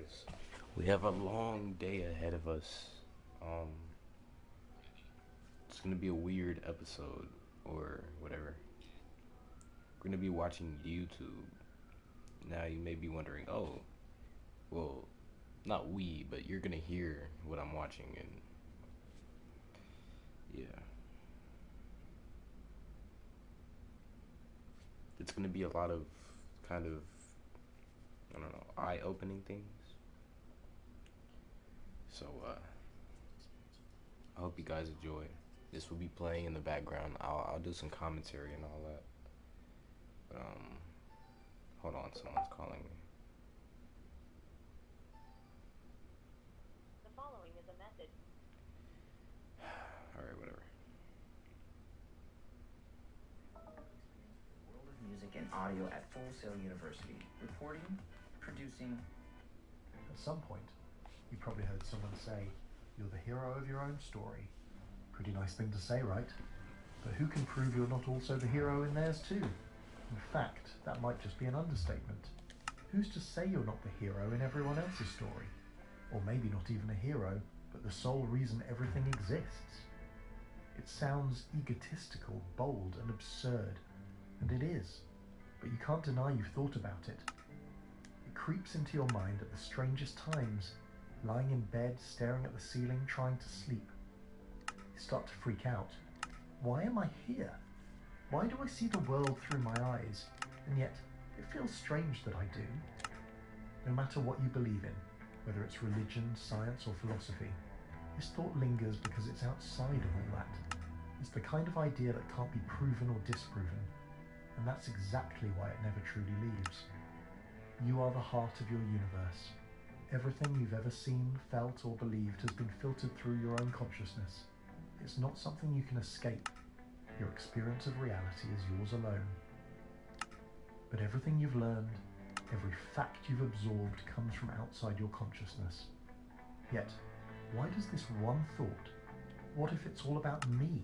guys. We have a long day ahead of us. Um, it's gonna be a weird episode or whatever. We're gonna be watching YouTube. Now you may be wondering, oh, well, not we, but you're gonna hear what I'm watching, and yeah, it's gonna be a lot of kind of, I don't know, eye-opening things. So I hope you guys enjoy. This will be playing in the background. I'll do some commentary and all that. But hold on, someone's calling me. The following is a message. All right, whatever. World of Music and Audio at Full Sail University. Reporting, producing. At some point, you probably heard someone say, "You're the hero of your own story." Pretty nice thing to say, right? But who can prove you're not also the hero in theirs too? In fact, that might just be an understatement. Who's to say you're not the hero in everyone else's story? Or maybe not even a hero, but the sole reason everything exists. It sounds egotistical, bold, and absurd. And it is. But you can't deny you've thought about it. It creeps into your mind at the strangest times, lying in bed, staring at the ceiling, trying to sleep. You start to freak out. Why am I here? Why do I see the world through my eyes, and yet it feels strange that I do? No matter what you believe in, whether it's religion, science, or philosophy, this thought lingers because it's outside of all that. It's the kind of idea that can't be proven or disproven, and that's exactly why it never truly leaves. You are the heart of your universe. Everything you've ever seen, felt, or believed has been filtered through your own consciousness. It's not something you can escape. Your experience of reality is yours alone. But everything you've learned, every fact you've absorbed comes from outside your consciousness. Yet, why does this one thought, what if it's all about me,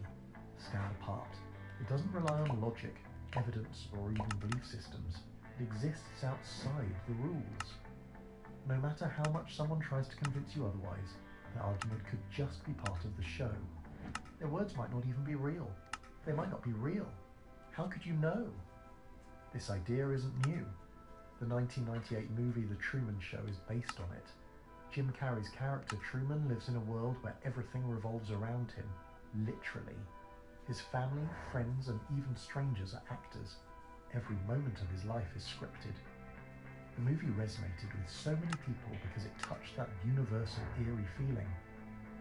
stand apart? It doesn't rely on logic, evidence, or even belief systems. It exists outside the rules. No matter how much someone tries to convince you otherwise, the argument could just be part of the show. Their words might not even be real. They might not be real. How could you know? This idea isn't new. The 1998 movie The Truman Show is based on it. Jim Carrey's character Truman lives in a world where everything revolves around him, literally. His family, friends, and even strangers are actors. Every moment of his life is scripted. The movie resonated with so many people because it touched that universal eerie feeling.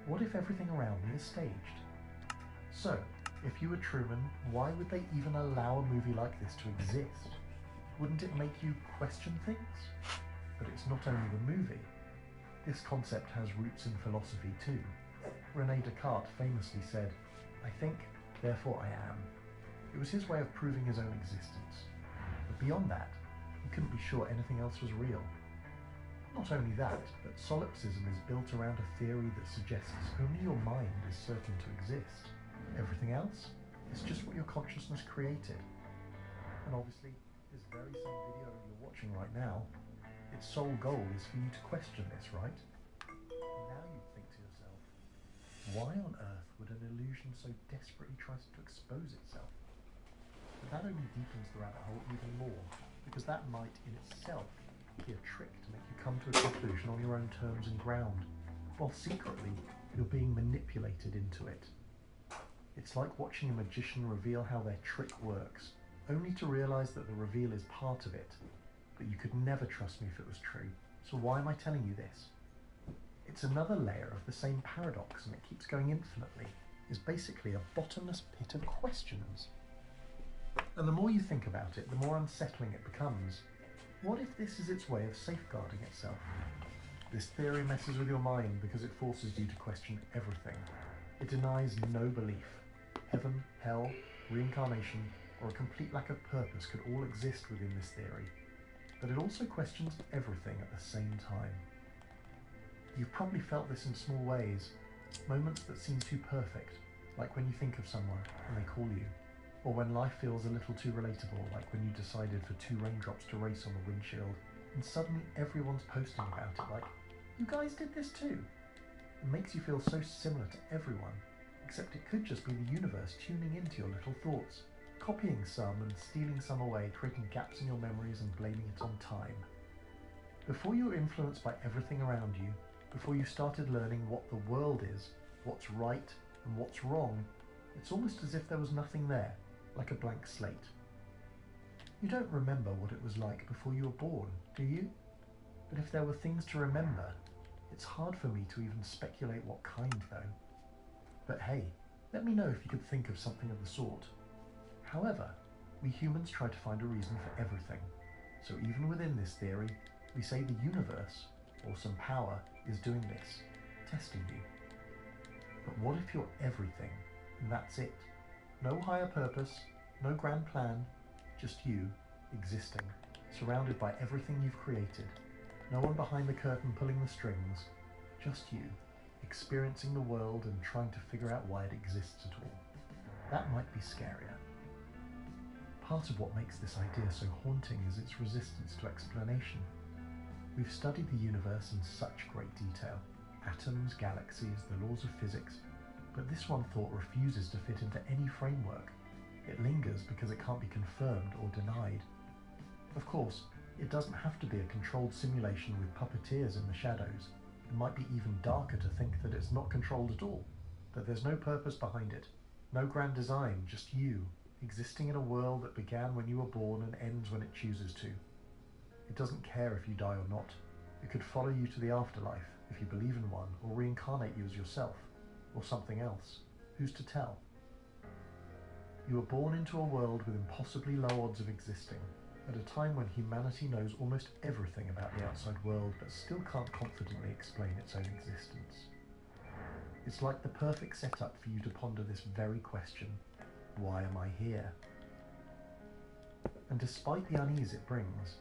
What if everything around me is staged? So, if you were Truman, why would they even allow a movie like this to exist? Wouldn't it make you question things? But it's not only the movie. This concept has roots in philosophy too. René Descartes famously said, "I think, therefore I am." It was his way of proving his own existence. But beyond that, he couldn't be sure anything else was real. Not only that, but solipsism is built around a theory that suggests only your mind is certain to exist. Everything else is just what your consciousness created. And obviously, this very same video you're watching right now, its sole goal is for you to question this, right? And now you think to yourself, why on earth would an illusion so desperately try to expose itself? But that only deepens the rabbit hole even more, because that might in itself be a trick to make you come to a conclusion on your own terms and ground, while secretly you're being manipulated into it. It's like watching a magician reveal how their trick works, only to realise that the reveal is part of it. But you could never trust me if it was true, so why am I telling you this? It's another layer of the same paradox, and it keeps going infinitely. It's basically a bottomless pit of questions. And the more you think about it, the more unsettling it becomes. What if this is its way of safeguarding itself? This theory messes with your mind because it forces you to question everything. It denies no belief. Heaven, hell, reincarnation, or a complete lack of purpose could all exist within this theory. But it also questions everything at the same time. You've probably felt this in small ways, moments that seem too perfect, like when you think of someone and they call you, or when life feels a little too relatable, like when you decided for 2 raindrops to race on the windshield, and suddenly everyone's posting about it like, you guys did this too. It makes you feel so similar to everyone, except it could just be the universe tuning into your little thoughts, copying some and stealing some away, creating gaps in your memories and blaming it on time. Before you were influenced by everything around you, before you started learning what the world is, what's right and what's wrong, it's almost as if there was nothing there, like a blank slate. You don't remember what it was like before you were born, do you? But if there were things to remember, it's hard for me to even speculate what kind though. But hey, let me know if you could think of something of the sort. However, we humans try to find a reason for everything. So even within this theory, we say the universe, or some power, is doing this, testing you. But what if you're everything, and that's it? No higher purpose, no grand plan, just you, existing, surrounded by everything you've created. No one behind the curtain pulling the strings, just you, experiencing the world and trying to figure out why it exists at all. That might be scarier. Part of what makes this idea so haunting is its resistance to explanation. We've studied the universe in such great detail, atoms, galaxies, the laws of physics, but this one thought refuses to fit into any framework. It lingers because it can't be confirmed or denied. Of course, it doesn't have to be a controlled simulation with puppeteers in the shadows. It might be even darker to think that it's not controlled at all, that there's no purpose behind it, no grand design, just you, existing in a world that began when you were born and ends when it chooses to. It doesn't care if you die or not. It could follow you to the afterlife, if you believe in one, or reincarnate you as yourself, or something else. Who's to tell? You were born into a world with impossibly low odds of existing, at a time when humanity knows almost everything about the outside world, but still can't confidently explain its own existence. It's like the perfect setup for you to ponder this very question: why am I here? And despite the unease it brings,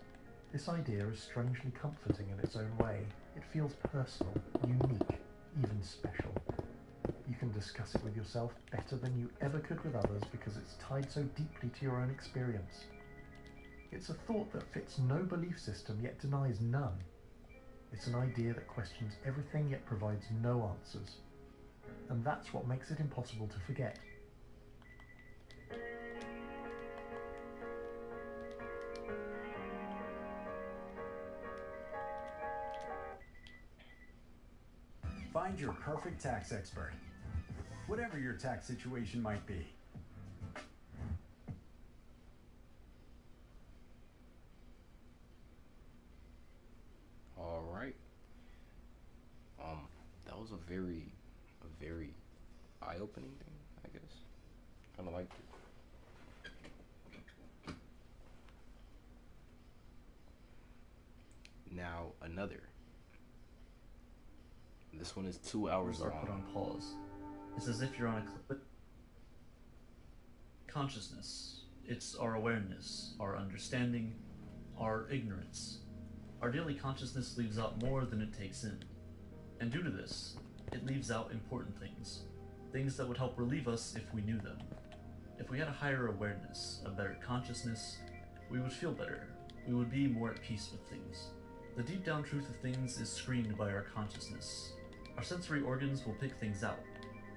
this idea is strangely comforting in its own way. It feels personal, unique, even special. You can discuss it with yourself better than you ever could with others because it's tied so deeply to your own experience. It's a thought that fits no belief system yet denies none. It's an idea that questions everything yet provides no answers. And that's what makes it impossible to forget. Find your perfect tax expert, whatever your tax situation might be. All right. That was a very eye-opening thing, I guess. Kind of liked it. Now another. This one is 2 hours are long. put on pause. It's as if you're on a clip. Consciousness. It's our awareness, our understanding, our ignorance. Our daily consciousness leaves out more than it takes in. And due to this, it leaves out important things. Things that would help relieve us if we knew them. If we had a higher awareness, a better consciousness, we would feel better. We would be more at peace with things. The deep down truth of things is screened by our consciousness. Our sensory organs will pick things out.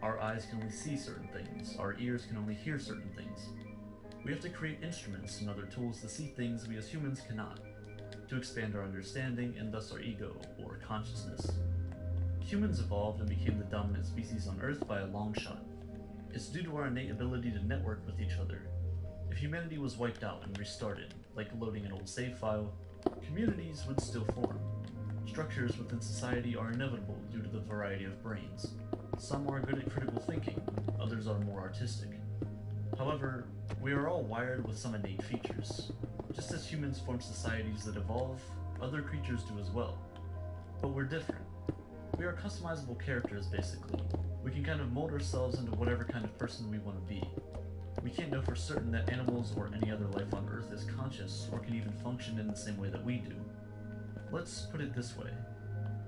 Our eyes can only see certain things. Our ears can only hear certain things. We have to create instruments and other tools to see things we as humans cannot, to expand our understanding and thus our ego, or consciousness. Humans evolved and became the dominant species on Earth by a long shot. It's due to our innate ability to network with each other. If humanity was wiped out and restarted, like loading an old save file, communities would still form. Structures within society are inevitable due to the variety of brains. Some are good at critical thinking, others are more artistic. However, we are all wired with some innate features. Just as humans form societies that evolve, other creatures do as well. But we're different. We are customizable characters, basically. We can kind of mold ourselves into whatever kind of person we want to be. We can't know for certain that animals or any other life on Earth is conscious or can even function in the same way that we do. Let's put it this way.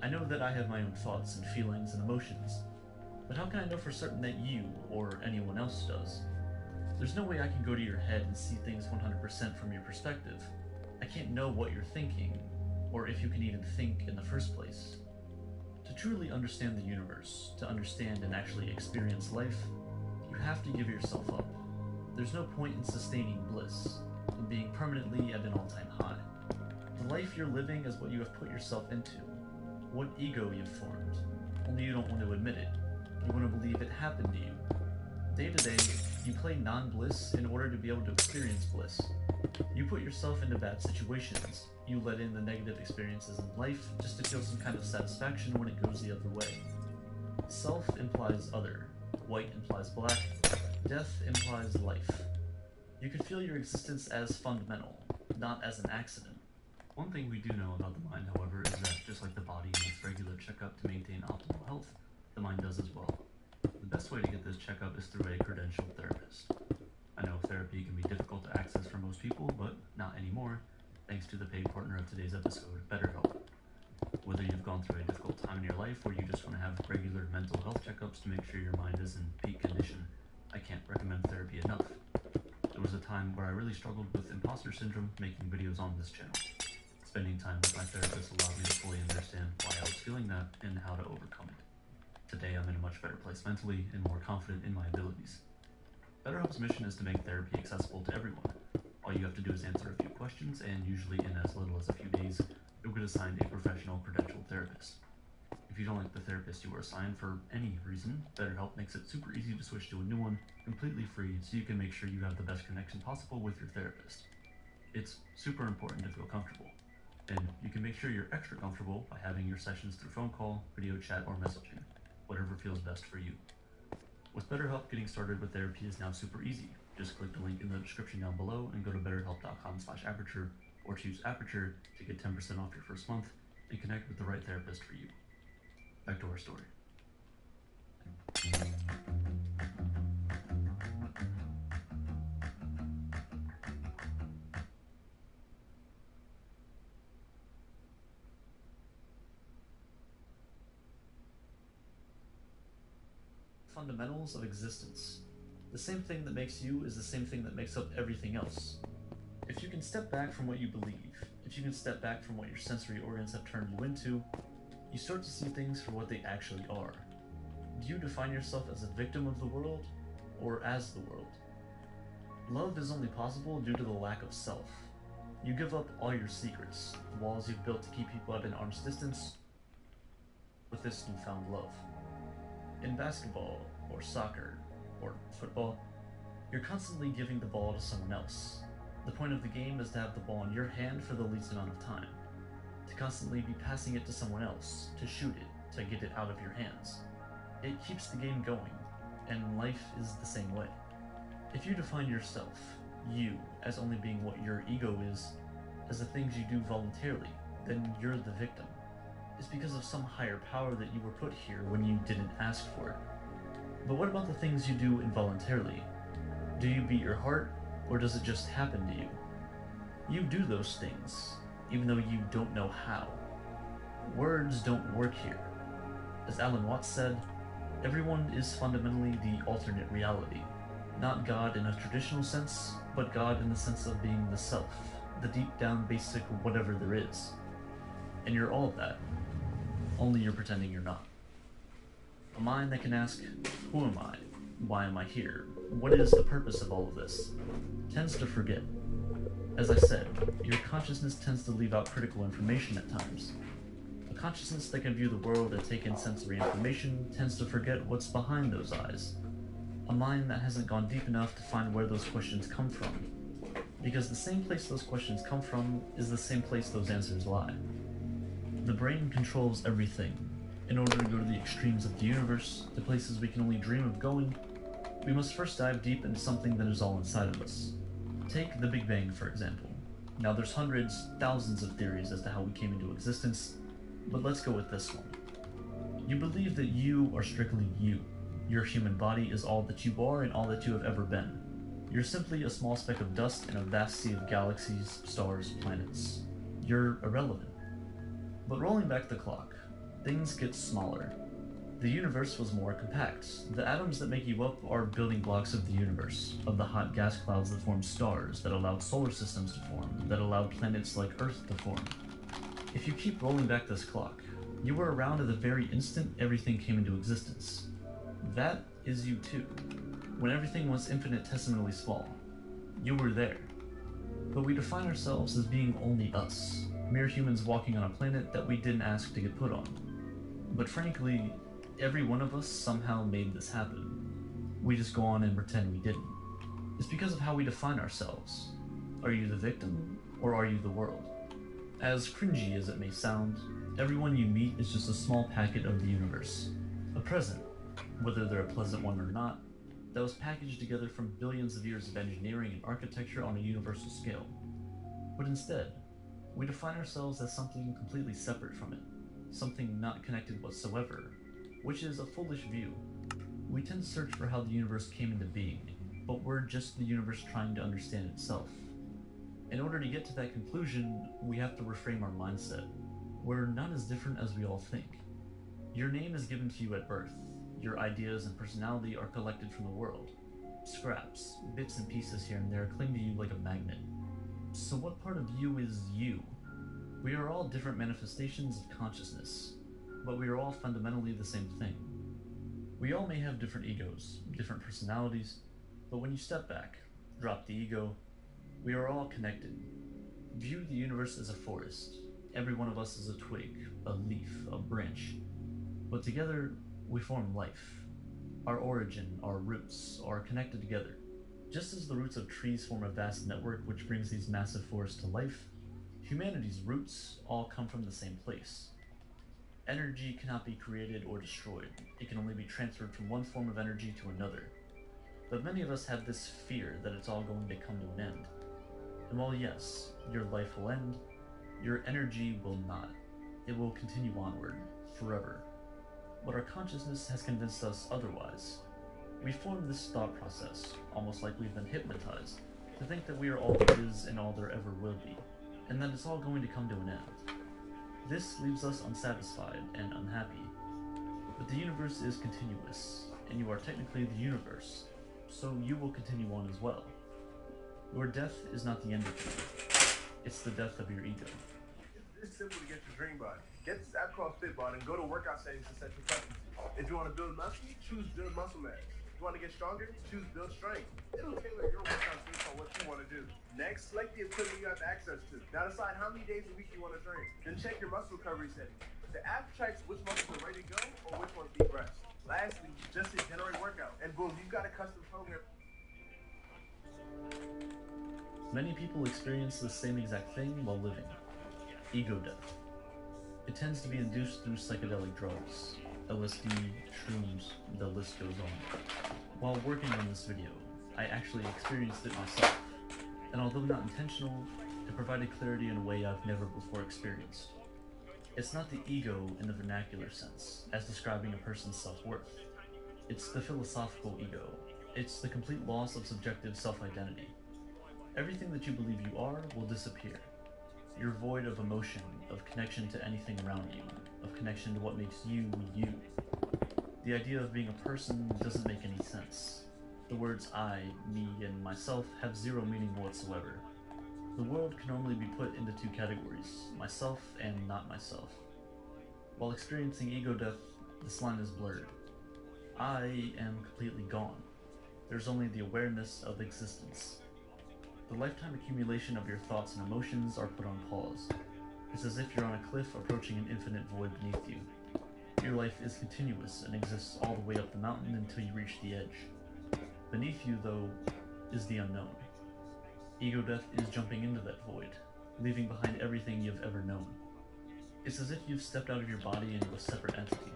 I know that I have my own thoughts and feelings and emotions, but how can I know for certain that you, or anyone else does? There's no way I can go to your head and see things 100% from your perspective. I can't know what you're thinking, or if you can even think in the first place. To truly understand the universe, to understand and actually experience life, you have to give yourself up. There's no point in sustaining bliss, in being permanently at an all-time high. The life you're living is what you have put yourself into, what ego you've formed, only you don't want to admit it. You want to believe it happened to you. Day to day, you play non-bliss in order to be able to experience bliss. You put yourself into bad situations. You let in the negative experiences in life just to feel some kind of satisfaction when it goes the other way. Self implies other. White implies black. Death implies life. You can feel your existence as fundamental, not as an accident. One thing we do know about the mind, however, is that just like the body needs regular checkup to maintain optimal health, the mind does as well. The best way to get this checkup is through a credentialed therapist. I know therapy can be difficult to access for most people, but not anymore, thanks to the paid partner of today's episode, BetterHelp. Whether you've gone through a difficult time in your life or you just want to have regular mental health checkups to make sure your mind is in peak condition, I can't recommend therapy enough. There was a time where I really struggled with imposter syndrome making videos on this channel. Spending time with my therapist allowed me to fully understand why I was feeling that and how to overcome it. Today I'm in a much better place mentally and more confident in my abilities. BetterHelp's mission is to make therapy accessible to everyone. All you have to do is answer a few questions, and usually in as little as a few days, you'll get assigned a professional credentialed therapist. If you don't like the therapist you were assigned for any reason, BetterHelp makes it super easy to switch to a new one, completely free, so you can make sure you have the best connection possible with your therapist. It's super important to feel comfortable, and you can make sure you're extra comfortable by having your sessions through phone call, video chat, or messaging, whatever feels best for you. With BetterHelp, getting started with therapy is now super easy. Just click the link in the description down below and go to betterhelp.com/aperture or choose Aperture to get 10% off your first month and connect with the right therapist for you. Back to our story. Fundamentals of existence. The same thing that makes you is the same thing that makes up everything else. If you can step back from what you believe, if you can step back from what your sensory organs have turned you into, you start to see things for what they actually are. Do you define yourself as a victim of the world, or as the world? Love is only possible due to the lack of self. You give up all your secrets, the walls you've built to keep people at an arm's distance, with this newfound love. In basketball, or soccer, or football, you're constantly giving the ball to someone else. The point of the game is to have the ball in your hand for the least amount of time, to constantly be passing it to someone else, to shoot it, to get it out of your hands. It keeps the game going, and life is the same way. If you define yourself, you, as only being what your ego is, as the things you do voluntarily, then you're the victim. It's because of some higher power that you were put here when you didn't ask for it. But what about the things you do involuntarily? Do you beat your heart, or does it just happen to you? You do those things, even though you don't know how. Words don't work here. As Alan Watts said, everyone is fundamentally the alternate reality. Not God in a traditional sense, but God in the sense of being the self, the deep down basic whatever there is. And you're all of that. Only you're pretending you're not. A mind that can ask, who am I? Why am I here? What is the purpose of all of this? Tends to forget. As I said, your consciousness tends to leave out critical information at times. A consciousness that can view the world and take in sensory information tends to forget what's behind those eyes. A mind that hasn't gone deep enough to find where those questions come from. Because the same place those questions come from is the same place those answers lie. The brain controls everything. In order to go to the extremes of the universe, the places we can only dream of going, we must first dive deep into something that is all inside of us. Take the Big Bang, for example. Now there's hundreds, thousands of theories as to how we came into existence, but let's go with this one. You believe that you are strictly you. Your human body is all that you are and all that you have ever been. You're simply a small speck of dust in a vast sea of galaxies, stars, planets. You're irrelevant. But rolling back the clock, things get smaller. The universe was more compact. The atoms that make you up are building blocks of the universe, of the hot gas clouds that formed stars, that allowed solar systems to form, that allowed planets like Earth to form. If you keep rolling back this clock, you were around at the very instant everything came into existence. That is you too. When everything was infinitesimally small, you were there. But we define ourselves as being only us, mere humans walking on a planet that we didn't ask to get put on. But frankly, every one of us somehow made this happen. We just go on and pretend we didn't. It's because of how we define ourselves. Are you the victim, or are you the world? As cringy as it may sound, everyone you meet is just a small packet of the universe. A present, whether they're a pleasant one or not, that was packaged together from billions of years of engineering and architecture on a universal scale. But instead, we define ourselves as something completely separate from it, something not connected whatsoever, which is a foolish view. We tend to search for how the universe came into being, but we're just the universe trying to understand itself. In order to get to that conclusion, we have to reframe our mindset. We're not as different as we all think. Your name is given to you at birth. Your ideas and personality are collected from the world. Scraps, bits and pieces here and there cling to you like a magnet. So what part of you is you? We are all different manifestations of consciousness, but we are all fundamentally the same thing. We all may have different egos, different personalities, but when you step back, drop the ego, we are all connected. View the universe as a forest. Every one of us is a twig, a leaf, a branch. But together, we form life. Our origin, our roots, are connected together. Just as the roots of trees form a vast network which brings these massive forests to life, humanity's roots all come from the same place. Energy cannot be created or destroyed. It can only be transferred from one form of energy to another. But many of us have this fear that it's all going to come to an end. And while yes, your life will end, your energy will not. It will continue onward, forever. But our consciousness has convinced us otherwise. We formed this thought process, almost like we've been hypnotized, to think that we are all there is and all there ever will be, and that it's all going to come to an end. This leaves us unsatisfied and unhappy. But the universe is continuous, and you are technically the universe, so you will continue on as well. Your death is not the end of you. It's the death of your ego. It's simple to get your dream body. Get this app called Fitbod and go to workout settings to set your preferences. If you want to build muscle, choose build muscle mass. If you want to get stronger, choose build strength. It'll tailor your workout based on what you want to do. Next, select the equipment you have access to. Now decide how many days a week you want to train. Then check your muscle recovery settings. The app tracks which muscles are ready to go or which ones need rest. Lastly, just hit generate workout, and boom, you've got a custom program. Many people experience the same exact thing while living. Ego death. It tends to be induced through psychedelic drugs, LSD, shrooms, the list goes on. While working on this video, I actually experienced it myself, and although not intentional, it provided clarity in a way I've never before experienced. It's not the ego in the vernacular sense, as describing a person's self-worth. It's the philosophical ego. It's the complete loss of subjective self-identity. Everything that you believe you are will disappear. You're void of emotion, of connection to anything around you, of connection to what makes you, you. The idea of being a person doesn't make any sense. The words I, me, and myself have zero meaning whatsoever. The world can only be put into two categories, myself and not myself. While experiencing ego death, this line is blurred. I am completely gone. There's only the awareness of existence. The lifetime accumulation of your thoughts and emotions are put on pause. It's as if you're on a cliff approaching an infinite void beneath you. Your life is continuous and exists all the way up the mountain until you reach the edge. Beneath you, though, is the unknown. Ego death is jumping into that void, leaving behind everything you've ever known. It's as if you've stepped out of your body into a separate entity.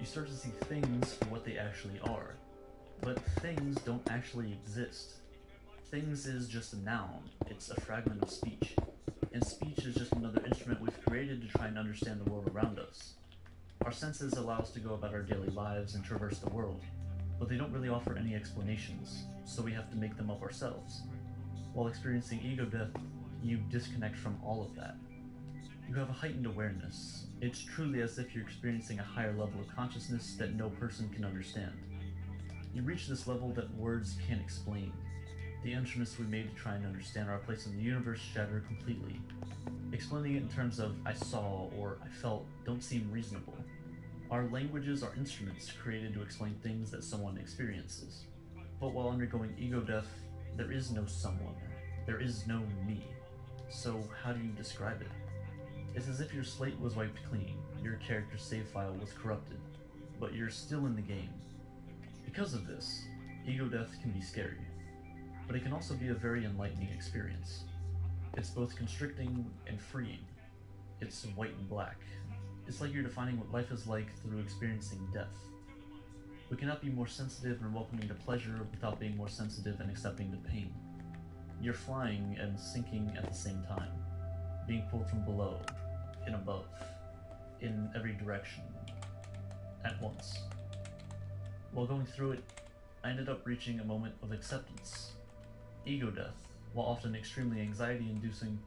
You start to see things for what they actually are, but things don't actually exist. Things is just a noun, it's a fragment of speech, and speech is just another instrument we've created to try and understand the world around us. Our senses allow us to go about our daily lives and traverse the world, but they don't really offer any explanations, so we have to make them up ourselves. While experiencing ego death, you disconnect from all of that. You have a heightened awareness. It's truly as if you're experiencing a higher level of consciousness that no person can understand. You reach this level that words can't explain. The instruments we made to try and understand our place in the universe shatter completely. Explaining it in terms of I saw or I felt don't seem reasonable. Our languages are instruments created to explain things that someone experiences. But while undergoing ego death, there is no someone. There is no me. So how do you describe it? It's as if your slate was wiped clean, your character's save file was corrupted, but you're still in the game. Because of this, ego death can be scary, but it can also be a very enlightening experience. It's both constricting and freeing. It's white and black. It's like you're defining what life is like through experiencing death. We cannot be more sensitive and welcoming to pleasure without being more sensitive and accepting to pain. You're flying and sinking at the same time, being pulled from below, and above, in every direction, at once. While going through it, I ended up reaching a moment of acceptance. Ego death, while often extremely anxiety-inducing,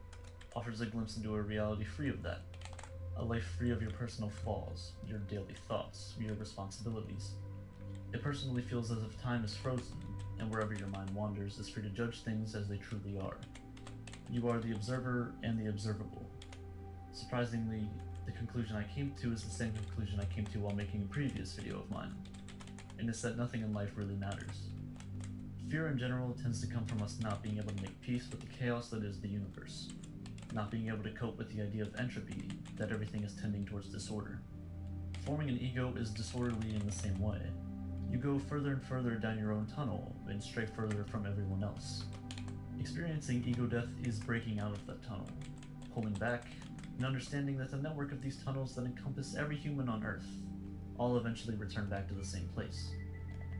offers a glimpse into a reality free of that. A life free of your personal flaws, your daily thoughts, your responsibilities. It personally feels as if time is frozen, and wherever your mind wanders is free to judge things as they truly are. You are the observer and the observable. Surprisingly, the conclusion I came to is the same conclusion I came to while making a previous video of mine, and it's that nothing in life really matters. Fear in general tends to come from us not being able to make peace with the chaos that is the universe, not being able to cope with the idea of entropy, that everything is tending towards disorder. Forming an ego is disorderly in the same way. You go further and further down your own tunnel, and stray further from everyone else. Experiencing ego death is breaking out of that tunnel, pulling back, and understanding that the network of these tunnels that encompass every human on Earth all eventually return back to the same place.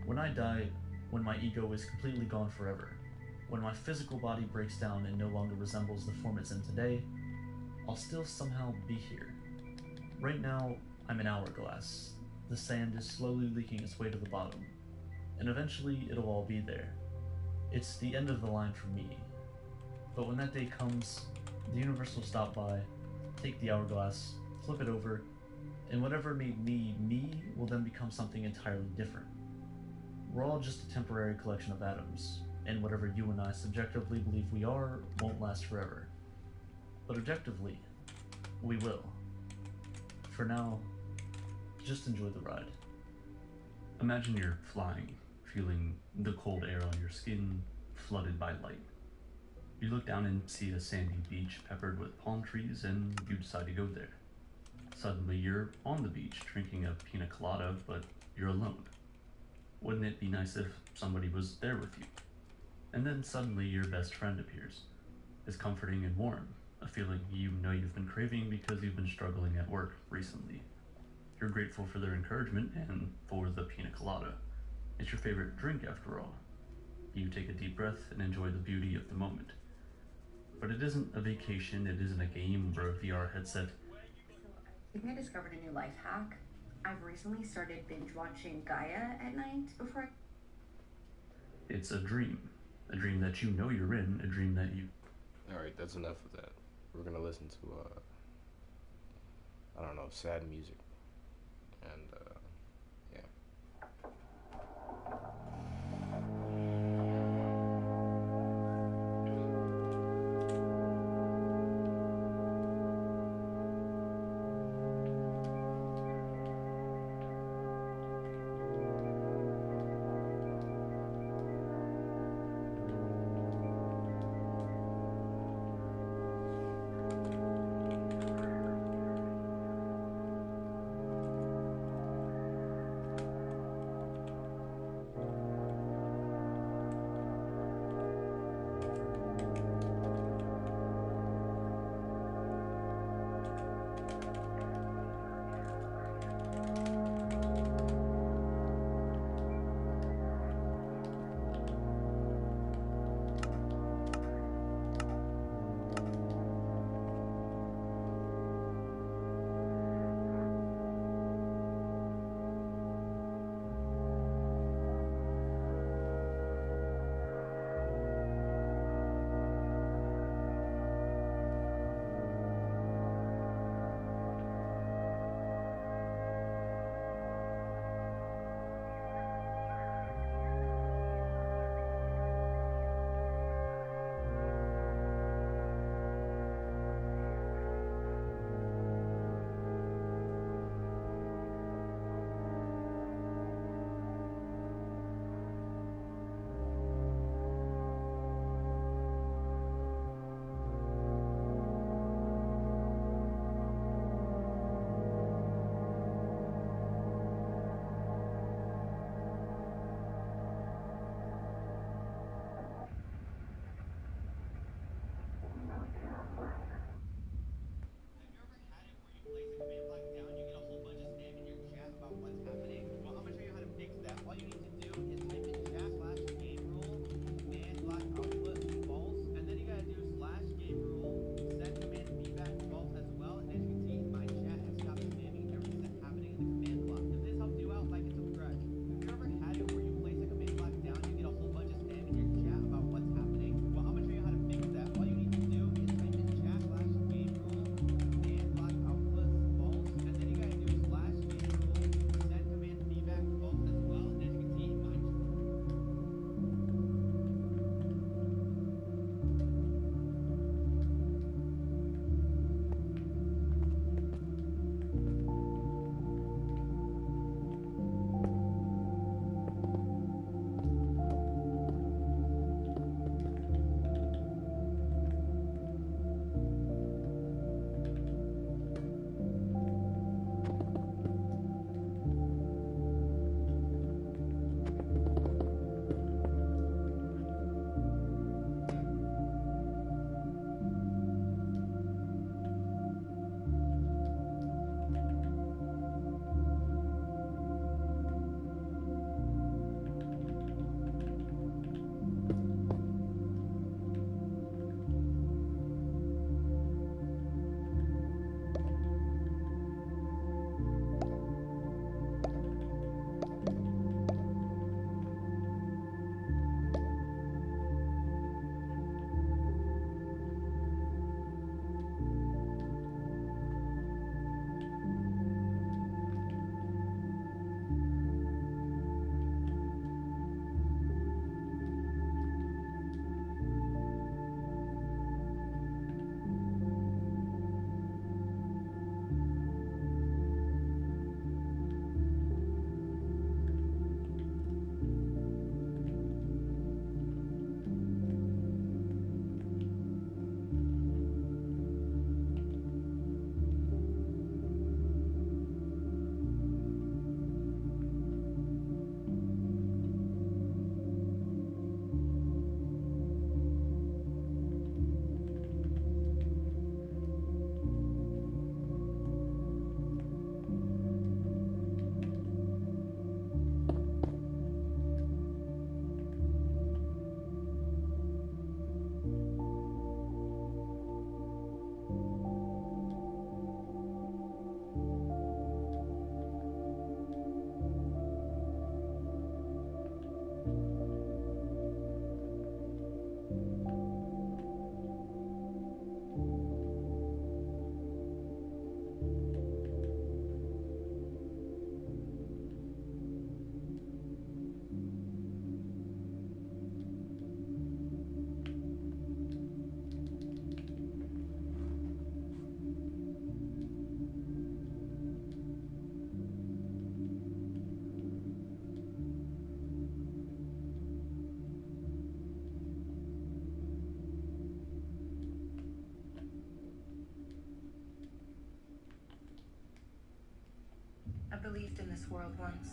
When I die, when my ego is completely gone forever, when my physical body breaks down and no longer resembles the form it's in today, I'll still somehow be here. Right now, I'm an hourglass. The sand is slowly leaking its way to the bottom, and eventually it'll all be there. It's the end of the line for me. But when that day comes, the universe will stop by, take the hourglass, flip it over, and whatever made me will then become something entirely different. We're all just a temporary collection of atoms, and whatever you and I subjectively believe we are won't last forever. But objectively, we will. For now, just enjoy the ride. Imagine you're flying, feeling the cold air on your skin, flooded by light. You look down and see a sandy beach peppered with palm trees, and you decide to go there. Suddenly you're on the beach drinking a pina colada, but you're alone. Wouldn't it be nice if somebody was there with you? And then suddenly your best friend appears. It's comforting and warm, a feeling you know you've been craving because you've been struggling at work recently. You're grateful for their encouragement and for the pina colada. It's your favorite drink after all. You take a deep breath and enjoy the beauty of the moment. But it isn't a vacation, it isn't a game or a VR headset. I think I discovered a new life hack. I've recently started binge watching Gaia at night before It's a dream that you know you're in, a dream that you... Alright, that's enough of that. We're gonna listen to, I don't know, sad music. And, yeah. this world once.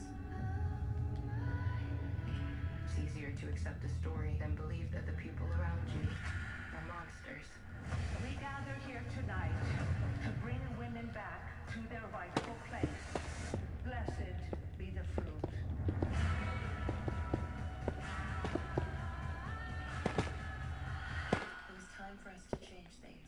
It's easier to accept a story than believe that the people around you are monsters. We gather here tonight to bring women back to their rightful place. Blessed be the fruit. It was time for us to change things.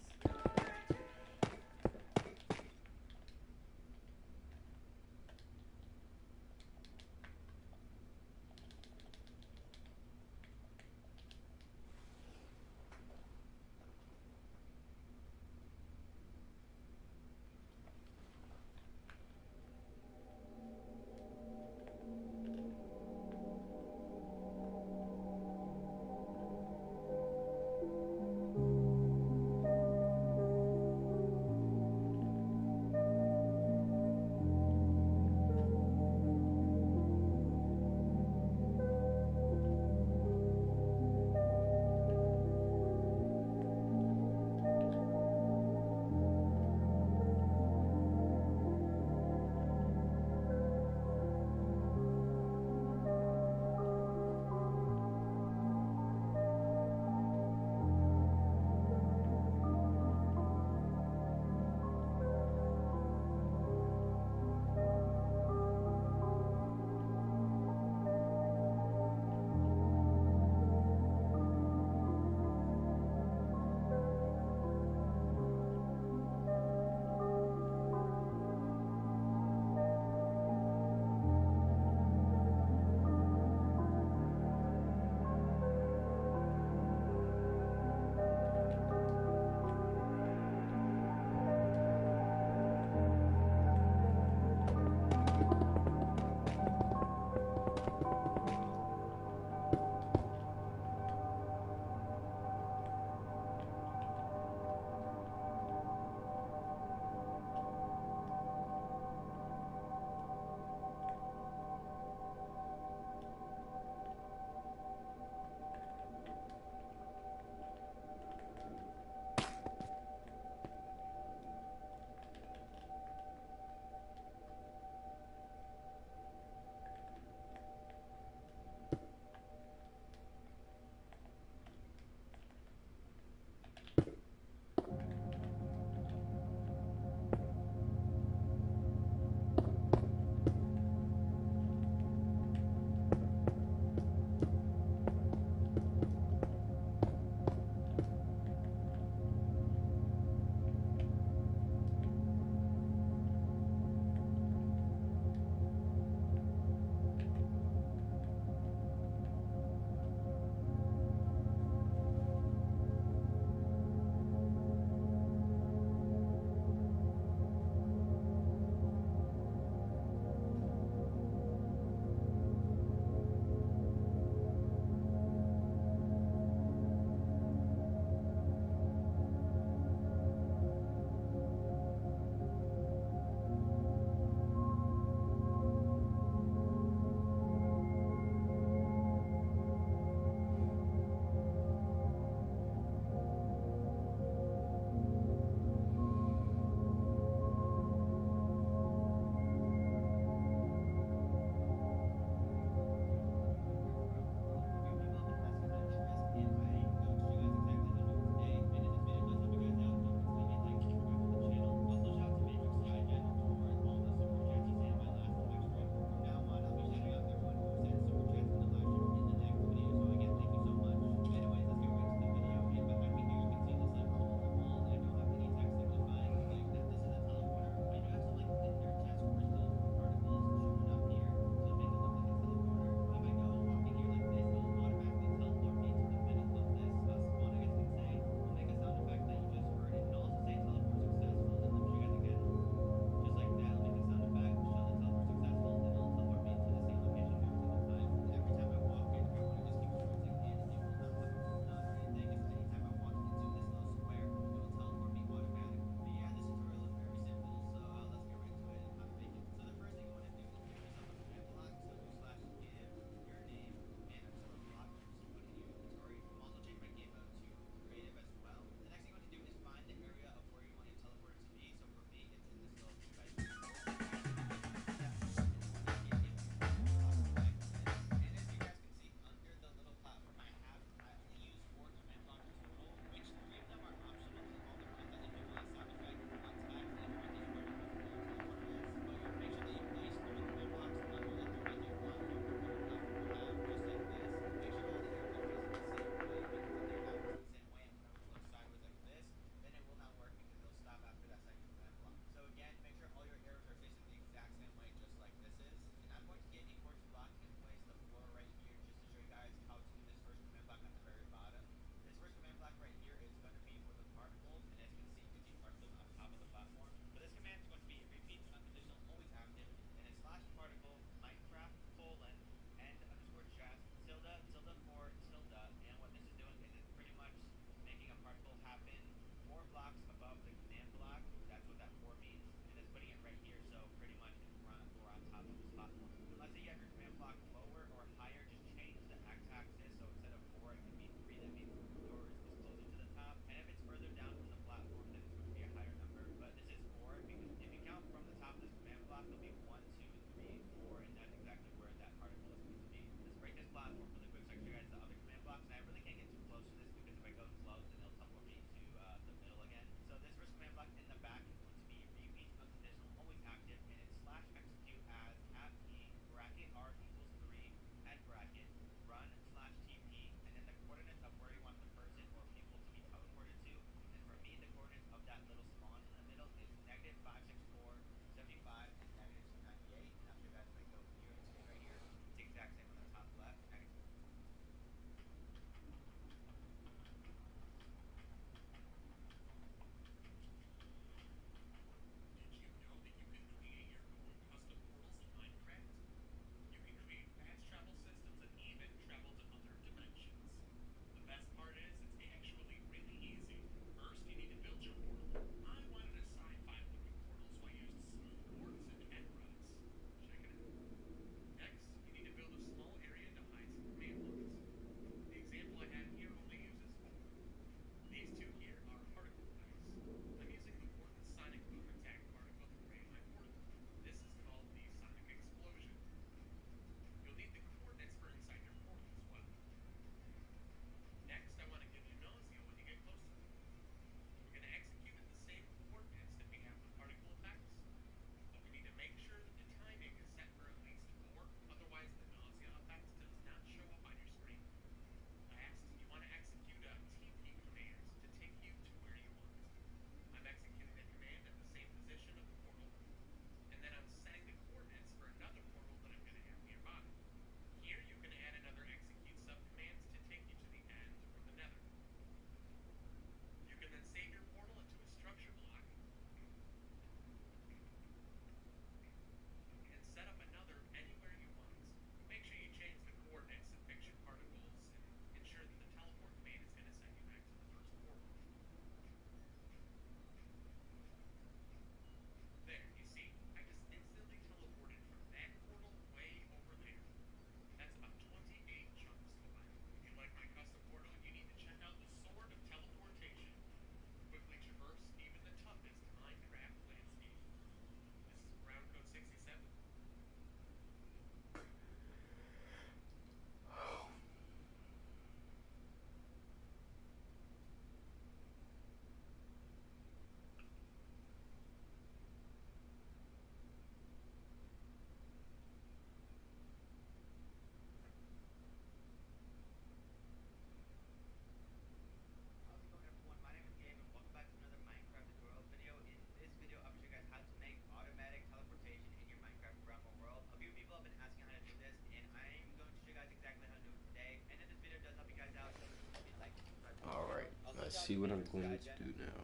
see what I'm going to do now.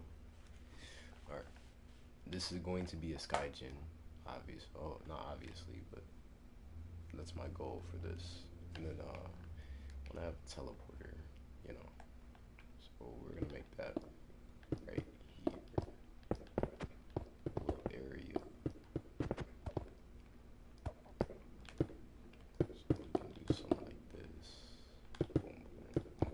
Alright. This is going to be a Skygen. Not obviously, but that's my goal for this. And then, when I have a teleporter, you know. So we're gonna make that right here. Little area. So we can do something like this. Boom, boom, boom, boom,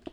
boom.